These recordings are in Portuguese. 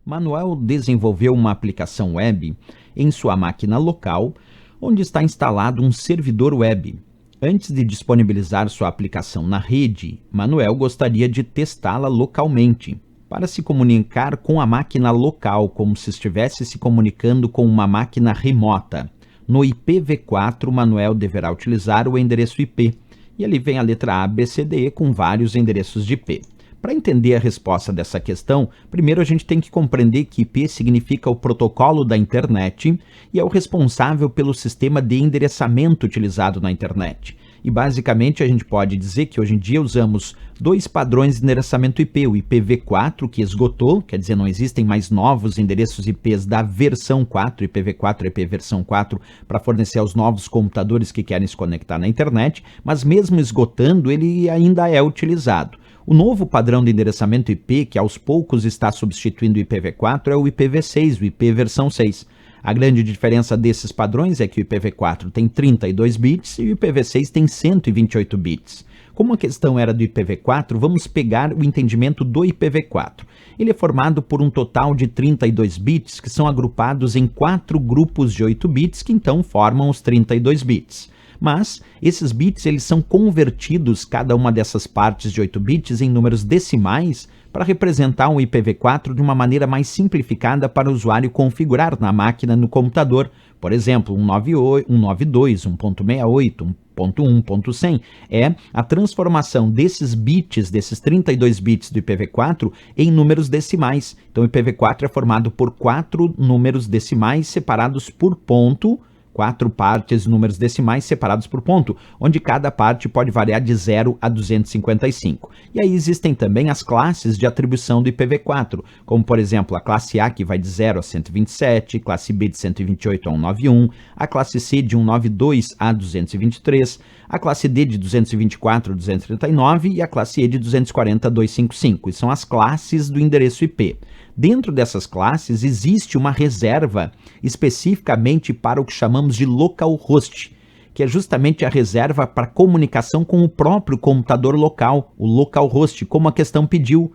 Manuel desenvolveu uma aplicação web em sua máquina local, onde está instalado um servidor web. Antes de disponibilizar sua aplicação na rede, Manuel gostaria de testá-la localmente, para se comunicar com a máquina local, como se estivesse se comunicando com uma máquina remota. No IPv4, Manuel deverá utilizar o endereço IP, e ali vem a letra A, B, C, D, com vários endereços de IP. Para entender a resposta dessa questão, primeiro a gente tem que compreender que IP significa o protocolo da internet e é o responsável pelo sistema de endereçamento utilizado na internet. E basicamente a gente pode dizer que hoje em dia usamos dois padrões de endereçamento IP, o IPv4, que esgotou, quer dizer, não existem mais novos endereços IPs da versão 4, IPv4 e IP versão 4, para fornecer aos novos computadores que querem se conectar na internet, mas mesmo esgotando, ele ainda é utilizado. O novo padrão de endereçamento IP, que aos poucos está substituindo o IPv4, é o IPv6, o IP versão 6. A grande diferença desses padrões é que o IPv4 tem 32 bits e o IPv6 tem 128 bits. Como a questão era do IPv4, vamos pegar o entendimento do IPv4. Ele é formado por um total de 32 bits, que são agrupados em 4 grupos de 8 bits, que então formam os 32 bits. Mas esses bits eles são convertidos, cada uma dessas partes de 8 bits, em números decimais para representar um IPv4 de uma maneira mais simplificada para o usuário configurar na máquina no computador. Por exemplo, 192, 1.68, 1.1.100 é a transformação desses bits, desses 32 bits do IPv4 em números decimais. Então o IPv4 é formado por 4 números decimais separados por ponto, 4 partes, números decimais separados por ponto, onde cada parte pode variar de 0 a 255. E aí existem também as classes de atribuição do IPv4, como por exemplo a classe A, que vai de 0 a 127, classe B de 128 a 191, a classe C de 192 a 223, a classe D de 224 a 239 e a classe E de 240 a 255. E são as classes do endereço IP. Dentro dessas classes existe uma reserva especificamente para o que chamamos de localhost, que é justamente a reserva para comunicação com o próprio computador local, o localhost, como a questão pediu.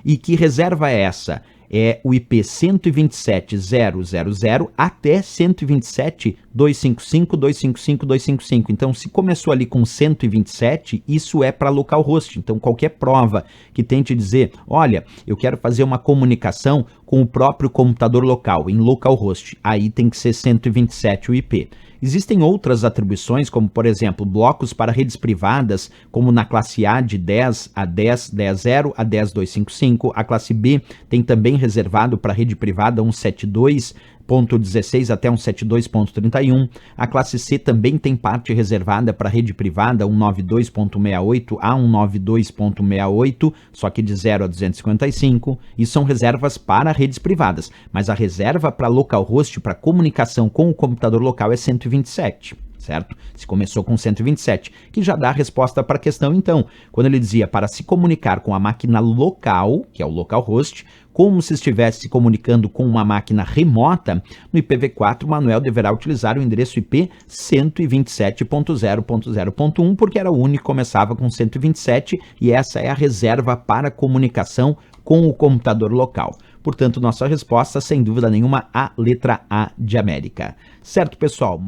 E que reserva é essa? É o IP 127.0.0.0 até 127.255.255.255. Então, se começou ali com 127, isso é para localhost. Então, qualquer prova que tente dizer, olha, eu quero fazer uma comunicação com o próprio computador local, em localhost, aí tem que ser 127 o IP. Existem outras atribuições, como por exemplo, blocos para redes privadas, como na classe A de 10 a 10, 10.0 a 10.255. A classe B tem também reservado para rede privada 172.16 até 172.31. A classe C também tem parte reservada para rede privada 192.68 a 192.68, só que de 0 a 255. E são reservas para redes privadas, mas a reserva para localhost, para comunicação com o computador local, é 127. Certo? Se começou com 127, que já dá a resposta para a questão então, quando ele dizia para se comunicar com a máquina local, que é o localhost, como se estivesse se comunicando com uma máquina remota, no IPv4 o Manuel deverá utilizar o endereço IP 127.0.0.1, porque era o único que começava com 127 e essa é a reserva para comunicação com o computador local. Portanto, nossa resposta, sem dúvida nenhuma, a letra A de América. Certo, pessoal?